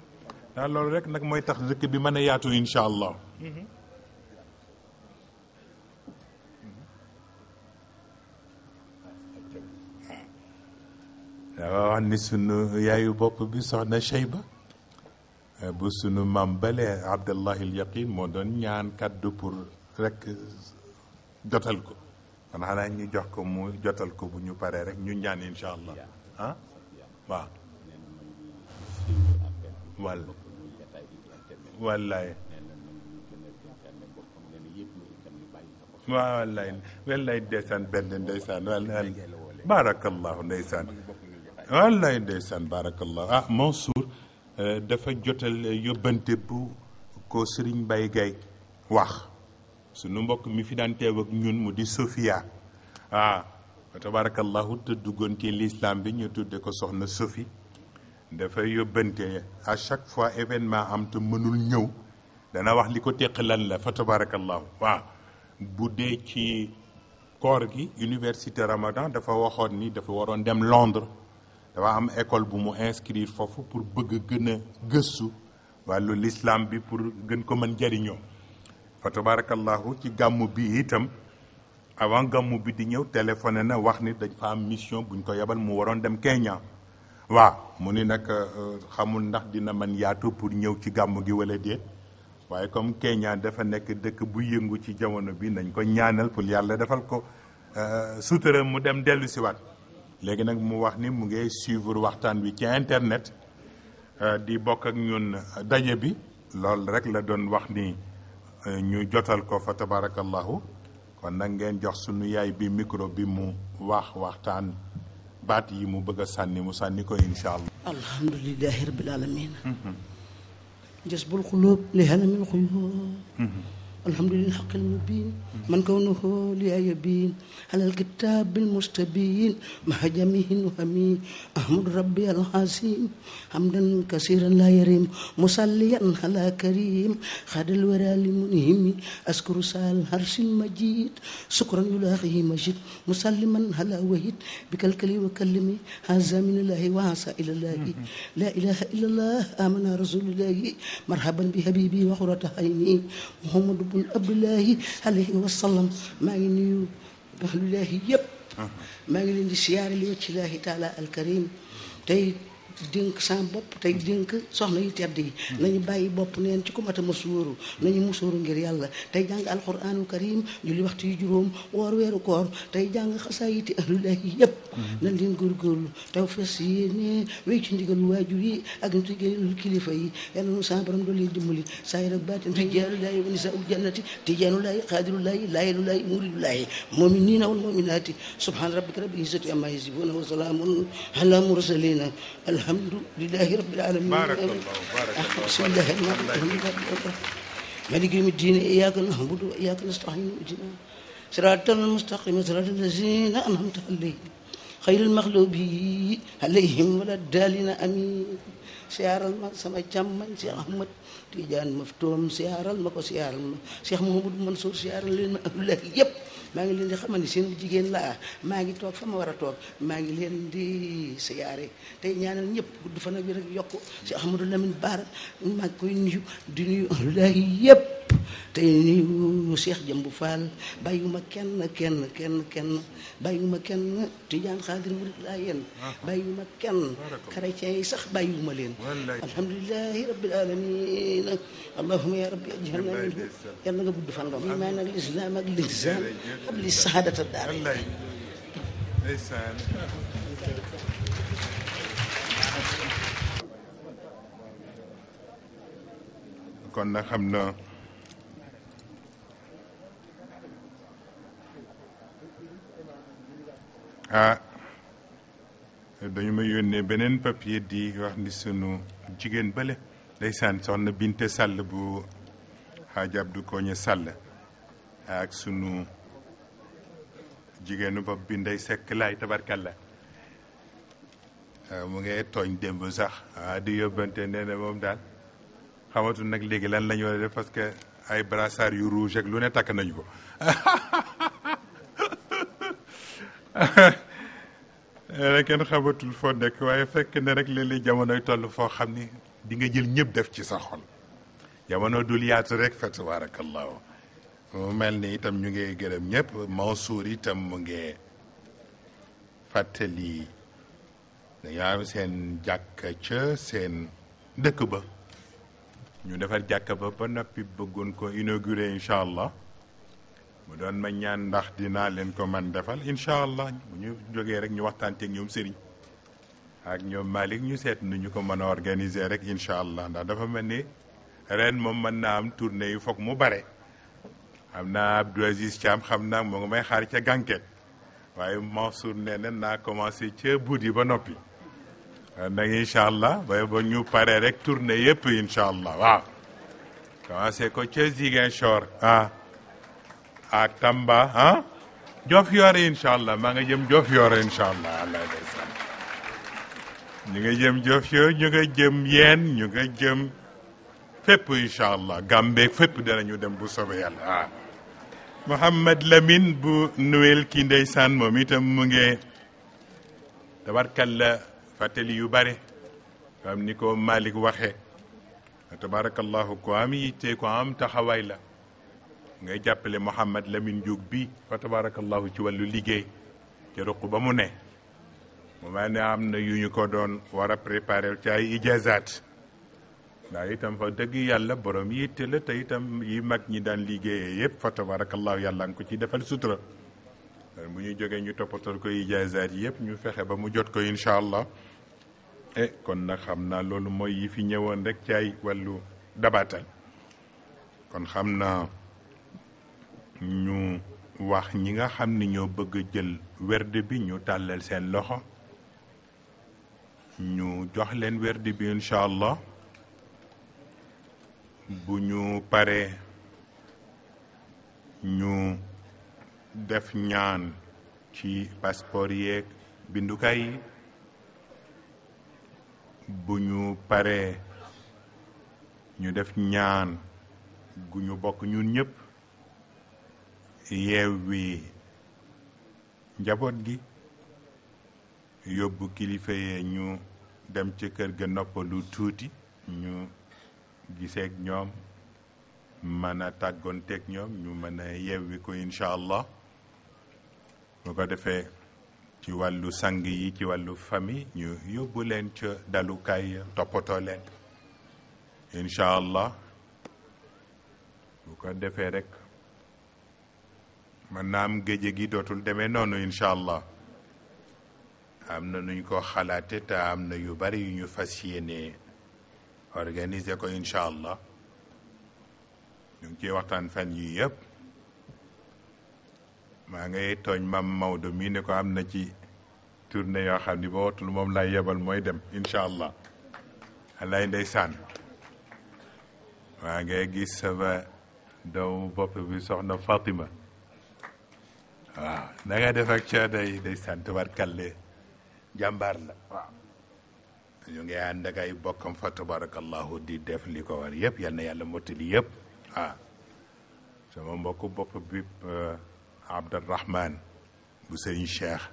daal loolu rek nag mooy tax dëkk bi mën a yaatu incha allah dafa wax ni sunu yaayu bopp bi soxna Cheyba bu sunu maam bale Abdallahi al Yaqin moo doon ñaan kaddu pour rek jotal ko kon xanaa ñu jox ko mu jotal ko bu ñu paree rek ñu ñaan incha allah waaw wallaay wallaay ndeysaan benn ndeysaan wallaay barakallahu ndeysaan wallaay ndeysaan barakallahu ah Mansour dafa jotal yóbbante bu ko Serigne Mbaye Gaye wax sunu mbokk mi fi daan teew ak ñun mu di Sofia tabarakallahu te duggoon ci l'islam bi ñu tudde ko soxna Sophie dafay yóbbante à chaque fois événement am te mënul ñëw dana wax li ko teq lan la fa tabarakallahu waaw bu dee ci koor gi université Ramadan dafa waxoon ni dafa waroon dem Londres dafa am école bu mu inscrire foofu pour bëgg gën a gëstu wàllu l'islam bi pour gën ko mën jariñoo fa tabarakallahu ci gàmmu bi itam avant gàmmu bi di ñëw téléphoné na wax ni dañ fa am mission buñ ko yebal mu waroon dem Kenya waaw mu ni nag xamul ndax dina man yaatu pour ñëw ci gàmmu gi wala déet waaye comme Kenya dafa nekk dëkk bu yëngu ci jamono bi nañ ko ñaanal pour yàlla defal ko sutura mu dem dellu si waat léegi nag mu wax ni mu ngi suivre waxtaan wi ci internet di bokk ak ñun daje bi loolu rek la doon wax ni ñu jotal ko fa tabarakallahu kon nag ngeen jox sunu yaay bi micro bi mu waxtaan baat yi mu bëgg a sànni mu sànni ko insha allah. alhamdulillahi rabbil alamin جذب القلوب لهلم الخيول الحمد لله الحق المبين من كونه لي يبين على الكتاب المستبين مع جميع نهمي أحمد ربي العظيم حمدا كثيرا لا يريم مصليا على كريم خاد الورى لمنهم أذكر سال هرش المجيد شكرا يلاقيه مجيد مسلما على وحيد بكالكلي وكلمي هذا من الله وعسى إلى الله لا إله إلا الله آمن رسول الله مرحبا بحبيبي وقرة عيني محمد بن Abdullahi alayhi wa sallam maa ngi nuyu ahlullahi yëpp maa ngi leen di siyaare li wacci laahi taala alkarim tey dénk sama bopp tey dénk soxna yu tedd yi nañu bàyyi bopp neen ci ko mata musóoru nañu musóoru ngir yàlla tey jàng alquranu karim julli waxtu yu juróom woor weeru koor tey jàng xasaayiti ahlullahi yëpp nañ leen góorgóorlu taw fes yéene wéy ci ndigal waajur yi ak ndigal kilifa yi yàlla nu sama borom doole dimbali saayir ak baatin rijaalu laahi wa nisaa'ul jannati tijaanu laahi xaadiru laahi laayelu laahi muridu laahi mu'miniina wal mu'minaati subhaana rabbika rabbil izzati ammaa yasifuuna wa salaamun alal mursaliina alhamdulillahi rabbil alamin bismillahi rahmani rahim maliki yawmi ddin iyyaka na'budu wa iyyaka nasta'in ihdina siratal mustaqim siratal lazina an'amta alayhim xayril maxlubi alayhim wala daalina amin siyaaral ma sama càmmañ Cheikh Ahmad Tidiane Maftoum siyaaral ma ko siyaaral ma Cheikh Mouhamadou Mansour siyaaral leen ma ahlullahi yëpp maa ngi leen di xamal ni seen jigéen laa maa ngi toog fa ma war a toog maa ngi leen di siyaare tey ñaanal ñëpp gudd fan ak wér ak yokku si Ahmadou Lamine Bara maa ngi koy nuyu di nuyu ahlullahi yëpp tey nuyu Cheikh Jëmbu Fall bàyyiwuma kenn bàyyiwuma kenn Tijaan Xaadir Murid laa yéen bàyyiwuma kenn chrétien yi sax bàyyiwuma leen alhamdulillahi rabbil alamin allahumma ya rabbi ajhalna minhu yàlla nga gudd fan nga imaan ak lislaam ak lisaan ak li saadata daara kon nag xam na dañu ma yónnee beneen papier di wax ni sunu jigéen bële ndeysaan soxna Binte Sall bu Hadj Abdou Koñe Sall ak sunu jigéenu bopp bi Ndey Sekk laay tabarkalla mu ngi tooñ démb sax di yóbbante nee na moom daal xamatu nag léegi lan la ñu war a def parce que ay brassard yu rouge ak lu ne takk nañu ko kenn xamatul foo nekk waaye fekk ne rek léeg-léeg jamonoy toll foo xam ni di nga jël ñëpp def ci sa xol jamono dul yaatu rek fa tabarakallahu mu mel ni itam ñu ngi gërëm ñëpp Mansour itam mu ngi fàttali dañoo am seen jàkka ca seen dëkk ba ñu defar jàkka ba noppi bëggoon ko inauguré incha allah mu doon ma ñaan ndax dinaa leen ko man defal incha allah bu ñu jógee rek ñu waxtaanteeg ñoom Serigne ak ñoom Malick ñu seet nu ñu ko mën a organiser rek incha allah ndax dafa mel ni ren moom mën naa am tournée yu foog mu bare xam naa Abdou Aziz Thiam xam naa moo ngi may xaar ca gànket waaye Mansour nee na naa commencé ca buddi ba noppi nag incha allah ba ñu paree rek tournée yëpp incha allah waaw commencé ko ca Ziguinchor ak Tamba Diofior incha allah maa nga jëm Diofior incha allah allah ndeysaan ñu nga jëm Diofior ñu nga jëm yeen ñu nga jëm fépp incha allah Gambie fépp danañu dem bu soobee yàlla Mouhamad Lamine bu Noël ki ndeysaan moom itam mu ngi tabarkalla fàttali yu bare am ni ko Malick waxee tabarakallahu ko am yitte ko am taxawaay la ngay jàppale Mouhamad Lamine Diouf bi fa tabarakallahu ci wàllu liggéey ci ruq ba mu ne mu mel ne am na yu ñu ko doon war a préparer ci ay ijazaat ndax itam fa dëgg yàlla borom yitte la te itam yi mag ñi daan liggéeyee yëpp fa tabarakallahu yàlla nga ko ci defal sutura bu ñu jógee ñu toppatoo ko ijazaat yi yëpp ñu fexe ba mu jot ko incha allah kon nag xam naa loolu mooy yi fi ñëwoon rek ci ay wàllu dabaatal kon xam naa ñu wax ñi nga xam ni ñoo bëgg a jël werd bi ñu tàllal seen loxo ñu jox leen werd bi incha allah bu ñu paree ñu def ñaan ci passeport yeeg bindukaay yi bu ñu paree ñu def ñaan gu ñu bokk ñun ñëpp yeewi njaboot gi yóbbu kilifa yee ñu dem ca kër ga noppalu tuuti ñu giseeg ñoom mën a tàggoonteeg ñoom ñu mën a yeewi ko incha allah bu ko defee ci wàllu sang yi ci wàllu famille ñu yóbbu leen ca dalukaay toppatoo leen incha allah bu ko defee rek man naa am géej gi dootul demee noonu incha allah am na nuñ ko xalaate te am na yu bari yu ñu fas yéene organiser ko incha allah ñu ngi ciy waxtaan fan yii yëpp maa ngay tooñ mam Maodo mii ne ko am na ci tournée yoo xam ni ba watul moom lay yebal mooy dem incha allah alay ndeysaan maa ngay gis sama doomu bopp bi soxna Fatima waaw na nga def ak ca day sant tabarkalle jàmbaar la waaw ñu ngi ànd ak ay bokkam fa tabarakallahu di def li ko war yëpp yal na yàlla mottali yëpp sama mbokku bopp bi Abdurrahman bu sëriñ Cheikh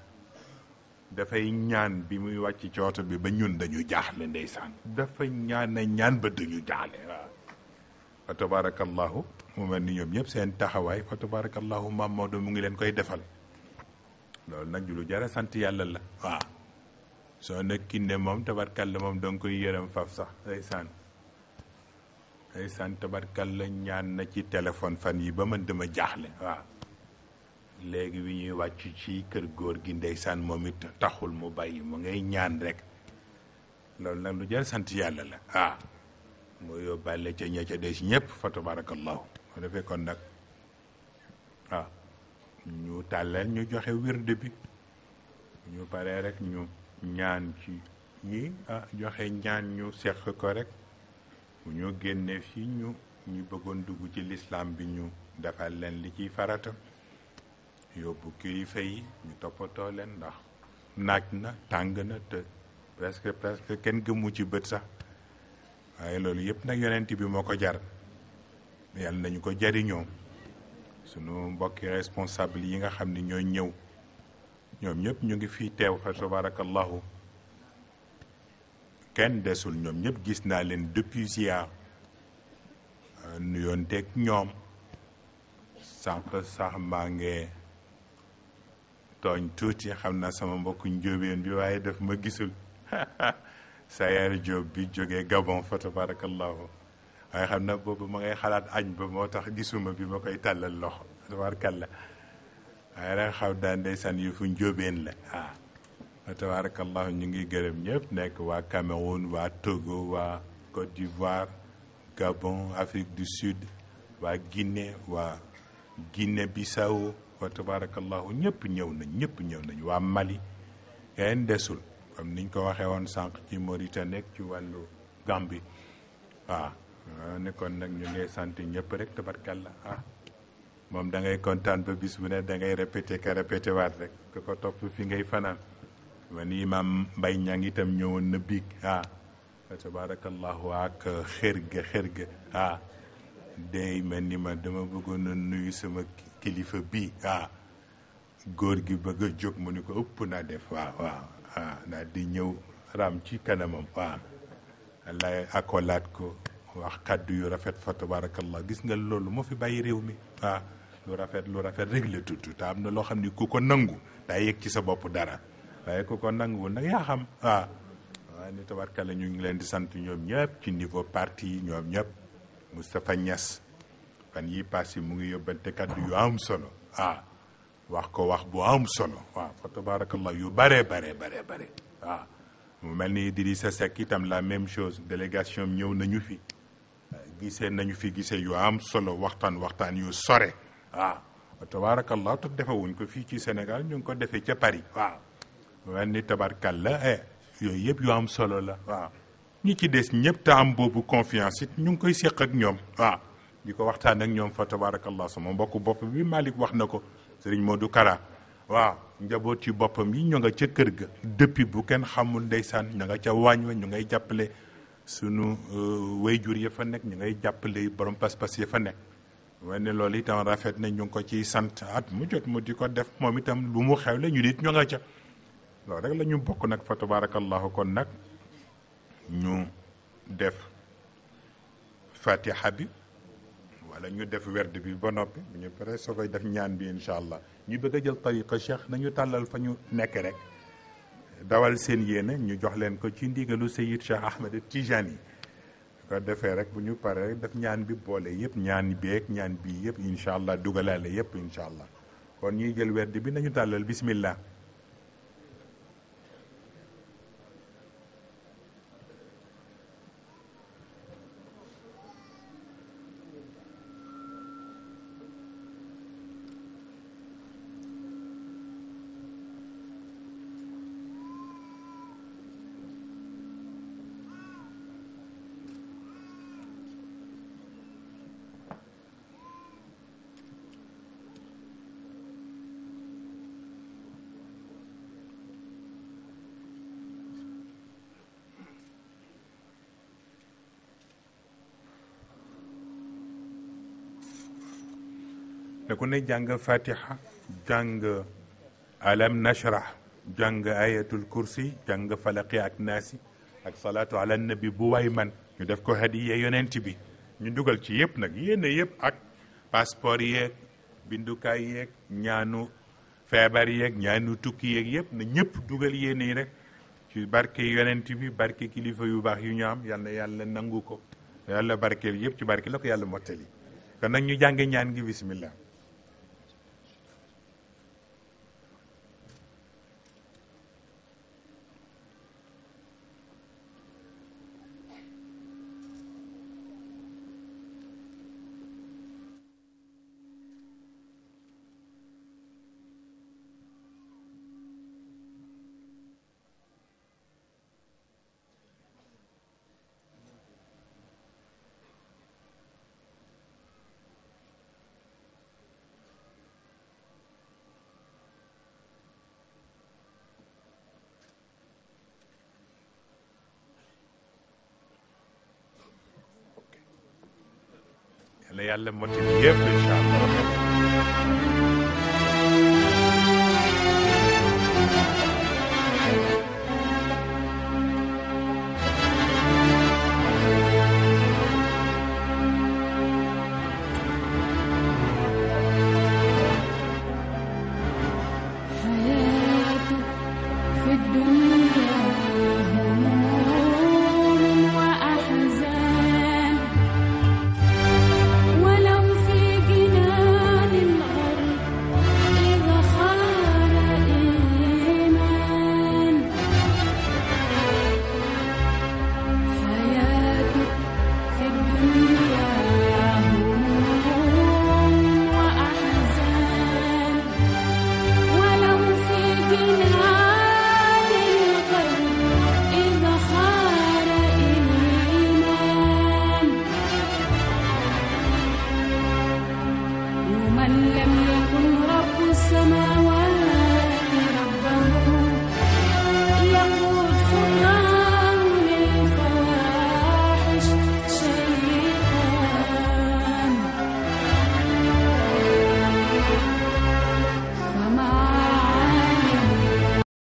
dafay ñaan bi muy wàcc ci oto bi ba ñun dañu jaaxle ndeysaan dafa ñaan ba dañu jaaxle waaw fa tabarakallahu mu mel ni ñoom ñëpp seen taxawaay fa tabarakallahu maam Maodo mu ngi leen koy defal loolu nag lu jara sant yàlla la waaw soo nekki ne moom tabarkalla moom danga koy yërëm faf sax ndeysaan tabarkalla ñaan na ci téléphone fan yi ba man dama jaaxle waaw léegi wi ñuy wàcc ci kër góor gi ndeysaan moom it taxul mu bàyyi mu ngay ñaan rek loolu nag lu jar sant yàlla la waaw moo yóbbaale ca ña ca des ñëpp fa tabarakallahu mu defee kon nag waaw ñu tàllal ñu joxe wirde bi ñu paree rek ñu ñaan ci ñi joxe ñaan ñu seq ko rek bu ñu génnee fii ñu bëggoon dugg ci lislaam bi ñu defal leen li ciy farata yóbbu kilifa yi ñu toppatoo leen ndax naaj na tàng na te presque kenn gëmu ci bët sax waaye loolu yëpp nag yonent bi moo ko jar yàlla nañu ko jariñoo sunu mbokki responsable yi nga xam ne ñoo ñëw ñoom ñëpp ñu ngi fii teew fa tabarakallahu kenn desul ñoom ñëpp gis naa leen depuis hier nuyoonteeg ñoom sànq sax maa ngi tooñ tuuti xam naa sama mbokku njóobeen bi waaye daf ma gisul Sayar Diop bi jógee Gabon fa tabarakallahu waaye xam na boobu ma ngay xalaat añ ba moo tax gisuma bi ma koy tàllal loxo tabarakallah waaye rek xaw daan ndeysaan yu fu njóobeen la fa tabarakallahu ñu ngi gërëm ñëpp nekk waa Cameroun waa Togo waa Côte d'Ivoire Gabon Afrique du Sud waa Guinée waa Guinée Bissau wa tabarakallahu ñëpp ñëw nañ waa Mali kenn desul comme niñ ko waxee woon sànq ci Mauritanie nekk ci wàllu Gambie waaw ne kon nag ñu ngay sant ñëpp rek tabarkalla moom da ngay kontaan ba bis bu ne da ngay répété waat rek ko topp fi ngay fanaan man imam Mbay ñaa ngi itam ñëwoon na biig tabarakallahu ak xër ga day mel ni ma dama bëggoon a nuyu sama kilifa bii góor gi bëgg a jóg mu ni ko ëpp naa def waaw naa di ñëw ram ci kanamam lay akolaat ko wax kàddu yu rafet fa tabarakallah gis nga loolu moo fi bàyyi réew mi lu rafet rek la tudd te am na loo xam ni ku ko nangu daa yëg ci sa bopp dara waaye ku ko nanguwul nag yaa xam waaw ni tabarkalla ñu ngi leen di sant ñoom ñëpp ci niveau parti yi ñoom ñëpp Moustapha Niass fan yi passé mu ngi yóbbante kàddu yu am solo wax ko wax bu am solo fa tabarakallah yu bare mu mel ni Idrissa Seck itam la même chose délégation ñëw nañu fi gisee yu am solo waxtaan yu sore fa tabarakallah te defewuñ ko fii ci Sénégal ñu ngi ko defee ca Paris mu mel ni tabarkalla yooyu yëpp yu am solo la ñi ci des ñëpp te am boobu confiance it ñu ngi koy séq ak ñoom di ko waxtaan ak ñoom fa tabarakallah sama mbokku bopp bi Malick wax na ko Serigne Modou Kara njaboot ci boppam yi ñu nga ca kër ga depuis bu kenn xamul ndeysaan ñu nga ca waañ wa ñu ngay jàppale sunu wayjur ya fa nekk ñu ngay jàppale borom pas-pas ya fa nekk waaye ne loolu itam rafet na ñu ngi ko ciy sant at mu jot mu di ko def moom itam lu mu xewle ñu dit ñu nga ca loolu rek la ñu bokk nag fa tabarakallahu kon nag ñu def fatiha bi wala ñu def werd bi ba noppi bu ñu paree soo koy def ñaan bi incha allah ñu bëgg a jël tariqa cheikh nañu tàllal fa ñu nekk rek dawal seen yéene ñu jox leen ko ci ndigalu Seyid Cheikh Ahmed Tijani ko defee rek bu ñu paree rek def ñaan bi boole yëpp ñaan beeg ñaan bii yëpp incha allah dugalaale yëpp incha allah kon ñuy jël werd bi nañu tàllal bismillah da ku ne jàng fatiha jàng alam nashrah jàng ayatul kursi jàng falaqi ak naasi ak salaatu ala nabi bu way man ñu def ko hadiya yonent bi ñu dugal ci yëpp nag yéene yëpp ak passeport yeeg bindukaay yeeg ñaanu feebar yeeg ñaanu tukki yeeg yëpp na ñëpp dugal yéene yi rek ci barke yonent bi barke kilifa yu baax yu ñu am yal na yàlla nangu ko yàlla barkeel yëpp ci barke la ko yàlla mottali kon nag ñu jànge ñaan gi bismillah yàlla mottali yëpp incha allah